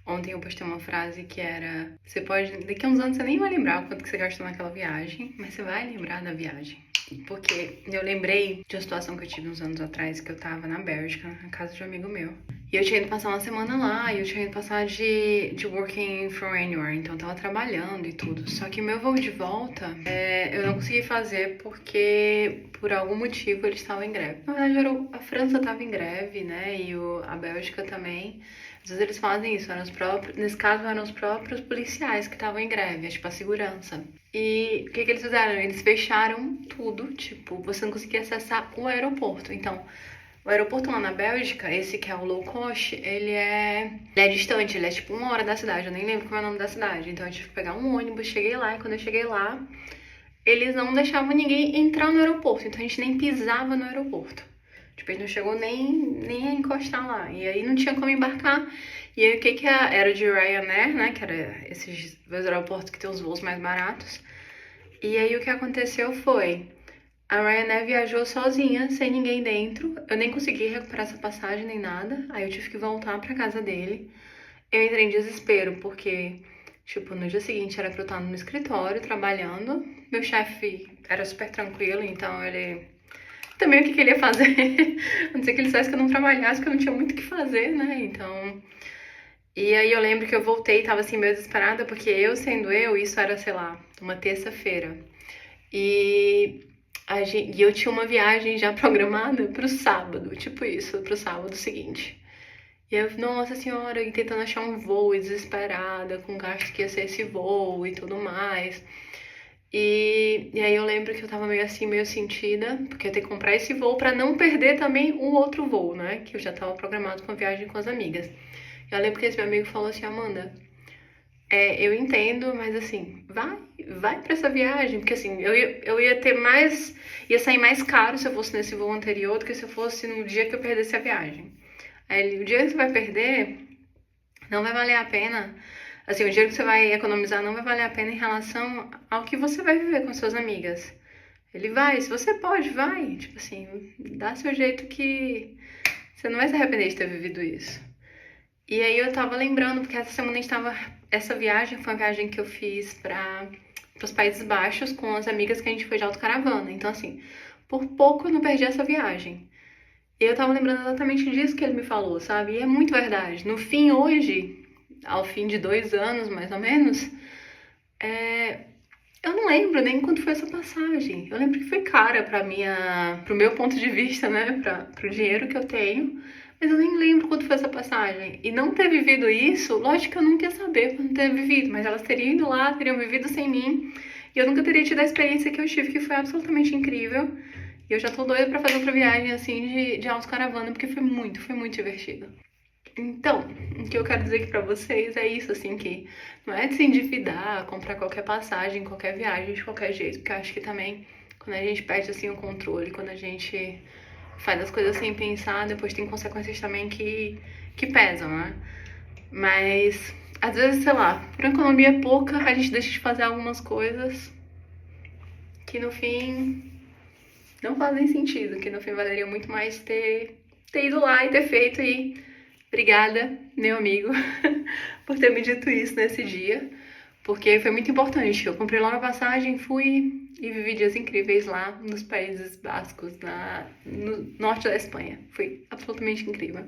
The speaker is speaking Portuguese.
Ontem eu postei uma frase que era: você pode, daqui a uns anos você nem vai lembrar o quanto que você gastou naquela viagem, mas você vai lembrar da viagem. Porque eu lembrei de uma situação que eu tive uns anos atrás, que eu tava na Bélgica, na casa de um amigo meu. E eu tinha ido passar uma semana lá, e eu tinha ido passar de working from anywhere, então eu tava trabalhando e tudo. Só que meu voo de volta, eu não consegui fazer porque, por algum motivo, eles estavam em greve. Na verdade, a França tava em greve, né, e a Bélgica também. Às vezes eles fazem isso, nesse caso eram os próprios policiais que estavam em greve, tipo a segurança. E o que eles fizeram? Eles fecharam tudo, tipo, você não conseguia acessar o aeroporto. Então, o aeroporto lá na Bélgica, esse que é o low cost, ele é distante, ele é tipo 1 hora da cidade, eu nem lembro qual é o nome da cidade. Então eu tive que pegar um ônibus, cheguei lá, e quando eu cheguei lá, eles não deixavam ninguém entrar no aeroporto, então a gente nem pisava no aeroporto. Tipo, a gente não chegou nem a encostar lá. E aí não tinha como embarcar. E aí o que era de Ryanair, né? Que era esses aeroportos que tem os voos mais baratos. E aí o que aconteceu foi: a Ryanair viajou sozinha, sem ninguém dentro. Eu nem consegui recuperar essa passagem nem nada. Aí eu tive que voltar pra casa dele. Eu entrei em desespero, porque, tipo, no dia seguinte era pra eu estar no escritório trabalhando. Meu chefe era super tranquilo, então ele também o que ele ia fazer. A não ser que ele dissesse que eu não trabalhasse, porque eu não tinha muito o que fazer, né? Então. E aí eu lembro que eu voltei e tava assim meio desesperada, porque eu sendo eu, isso era, sei lá, uma terça-feira. E e eu tinha uma viagem já programada pro sábado, tipo isso, pro sábado seguinte. E eu, nossa senhora, e tentando achar um voo e desesperada, com o gasto que ia ser esse voo e tudo mais. E aí eu lembro que eu tava meio assim, meio sentida, porque eu ia ter que comprar esse voo pra não perder também o outro voo, né? Que eu já tava programado com a viagem com as amigas. Eu lembro que esse meu amigo falou assim: Amanda, eu entendo, mas assim, vai pra essa viagem, porque assim, eu ia ter mais, ia sair mais caro se eu fosse nesse voo anterior do que se eu fosse no dia que eu perdesse a viagem. Aí ele, o dia que você vai perder, não vai valer a pena. Assim, o dinheiro que você vai economizar não vai valer a pena em relação ao que você vai viver com suas amigas. Ele vai, se você pode, vai. Tipo assim, dá seu jeito que você não vai se arrepender de ter vivido isso. E aí eu tava lembrando, porque essa semana a gente tava. Essa viagem foi uma viagem que eu fiz para os Países Baixos com as amigas que a gente foi de autocaravana. Então, assim, por pouco eu não perdi essa viagem. E eu tava lembrando exatamente disso que ele me falou, sabe? E é muito verdade. No fim, hoje, ao fim de 2 anos, mais ou menos, eu não lembro nem quanto foi essa passagem. Eu lembro que foi cara pro meu ponto de vista, né? Pro dinheiro que eu tenho. Mas eu nem lembro quanto foi essa passagem. E não ter vivido isso, lógico que eu nunca ia saber quando ter vivido. Mas elas teriam ido lá, teriam vivido sem mim. E eu nunca teria tido a experiência que eu tive, que foi absolutamente incrível. E eu já tô doida pra fazer outra viagem, assim, de autocaravana, porque foi muito divertido. Então, o que eu quero dizer aqui pra vocês é isso, assim, que não é de se endividar, comprar qualquer passagem, qualquer viagem de qualquer jeito, porque eu acho que também, quando a gente perde, assim, o controle, quando a gente faz as coisas sem pensar, depois tem consequências também que pesam, né? Mas, às vezes, sei lá, por economia pouca, a gente deixa de fazer algumas coisas que no fim não fazem sentido, que no fim valeria muito mais ter ido lá e ter feito. E obrigada, meu amigo, por ter me dito isso nesse dia, porque foi muito importante. Eu comprei logo a passagem, fui e vivi dias incríveis lá nos Países Bascos, no norte da Espanha. Foi absolutamente incrível.